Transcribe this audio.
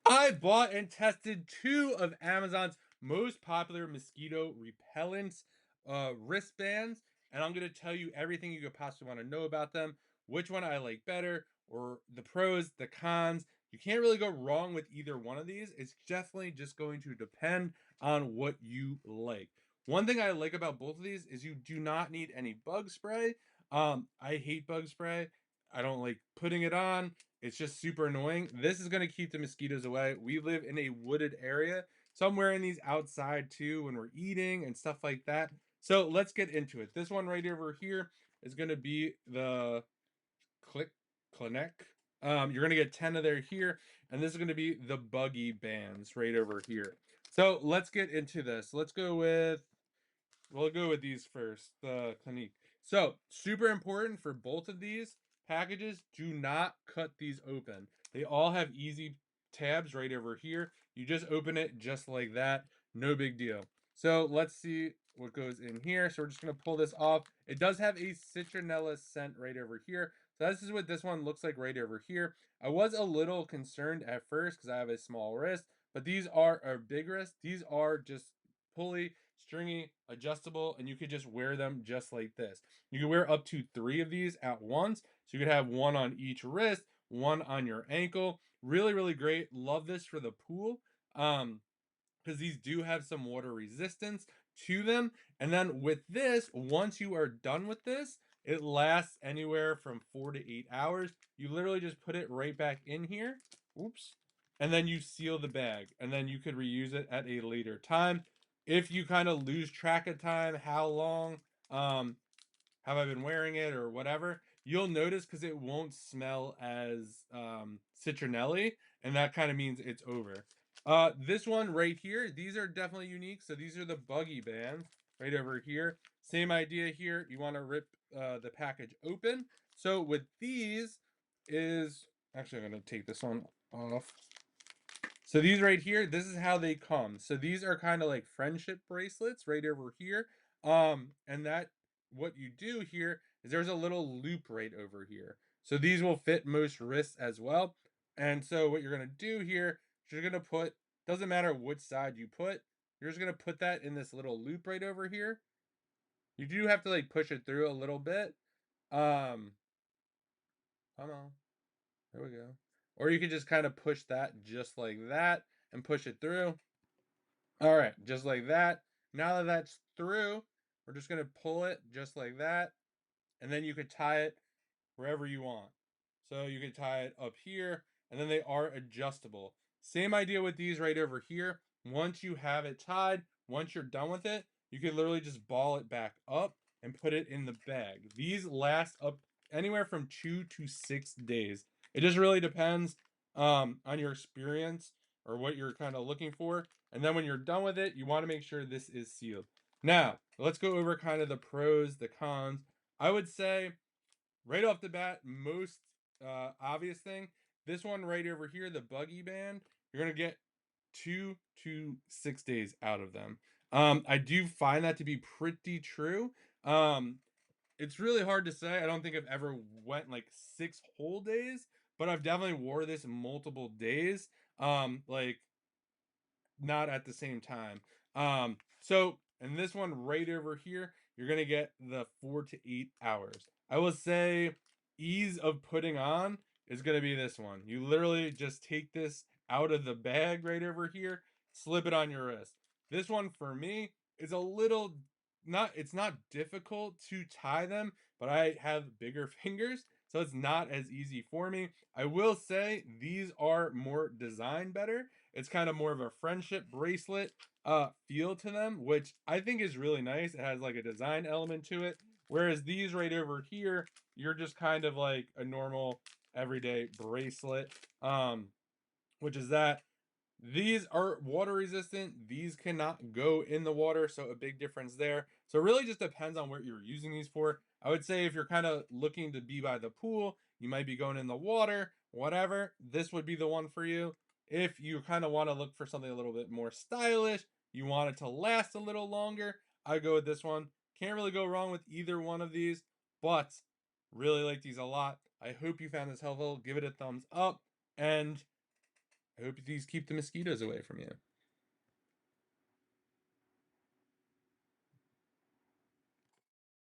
I bought and tested two of Amazon's most popular mosquito repellents wristbands, and I'm going to tell you everything you could possibly want to know about them, which one I like better, or the pros, the cons. You can't really go wrong with either one of these. It's definitely just going to depend on what you like. One thing I like about both of these is you do not need any bug spray. I hate bug spray. I don't like putting it on. It's just super annoying. This is going to keep the mosquitoes away. We live in a wooded area, so I'm wearing these outside too when we're eating and stuff like that. So let's get into it. This one right over here is going to be the Click Clinic. You're going to get 10 of there here, and this is going to be the buggy bands right over here. So let's get into this. We'll go with these first, the Clinique. So, super important for both of these packages, do not cut these open. They all have easy tabs right over here. You just open it just like that. No big deal. So, let's see what goes in here. So, we're just going to pull this off. It does have a citronella scent right over here. So, this is what this one looks like right over here. I was a little concerned at first because I have a small wrist, but these are a big wrist. These are just pulley, stringy, adjustable, and you could just wear them just like this. You can wear up to 3 of these at once. So you could have one on each wrist, one on your ankle. Really, really great. Love this for the pool. Because these do have some water resistance to them. And then with this, once you are done with this, it lasts anywhere from 4 to 8 hours. You literally just put it right back in here. Oops. And then you seal the bag. And then you could reuse it at a later time. If you kind of lose track of time, how long have I been wearing it or whatever, you'll notice because it won't smell as citronelli, and that kind of means it's over. This one right here, these are definitely unique. So these are the buggy bands right over here. Same idea here. You want to rip the package open. So with these is actually I'm gonna take this one off. So these right here, this is how they come. So these are kind of like friendship bracelets right over here. And that what you do here is there's a little loop right over here. So these will fit most wrists as well. And so what you're gonna do here, you're gonna put, doesn't matter which side you put, you're just gonna put that in this little loop right over here. You do have to like push it through a little bit. Um, Come on. There we go. Or you can just kind of push that just like that and push it through. All right, just like that. Now that that's through, we're just gonna pull it just like that, and then you could tie it wherever you want. So you could tie it up here, and then they are adjustable. Same idea with these right over here. Once you have it tied, once you're done with it, you can literally just ball it back up and put it in the bag. These last up anywhere from 2 to 6 days. It just really depends on your experience or what you're kind of looking for. And then when you're done with it, you want to make sure this is sealed. Now, let's go over kind of the pros, the cons. I would say right off the bat, most obvious thing, this one right over here, the buggy band, you're gonna get 2 to 6 days out of them. I do find that to be pretty true. Um, it's really hard to say. I don't think I've ever went like 6 whole days, but I've definitely wore this multiple days. Like not at the same time. So and this one right over here, you're gonna get the 4 to 8 hours. I will say ease of putting on is gonna be this one. You literally just take this out of the bag right over here, slip it on your wrist. This one for me is a little not it's not difficult to tie them, but I have bigger fingers, so it's not as easy for me. I will say these are more designed better. It's kind of more of a friendship bracelet feel to them, which I think is really nice. It has like a design element to it. Whereas these right over here, you're just kind of like a normal everyday bracelet. Which is that these are water resistant. These cannot go in the water, so a big difference there. So it really just depends on what you're using these for. I would say if you're kind of looking to be by the pool, you might be going in the water, whatever, this would be the one for you. If you kind of want to look for something a little bit more stylish, you want it to last a little longer, I go with this one. Can't really go wrong with either one of these, but really like these a lot. I hope you found this helpful. Give it a thumbs up, and I hope these keep the mosquitoes away from you.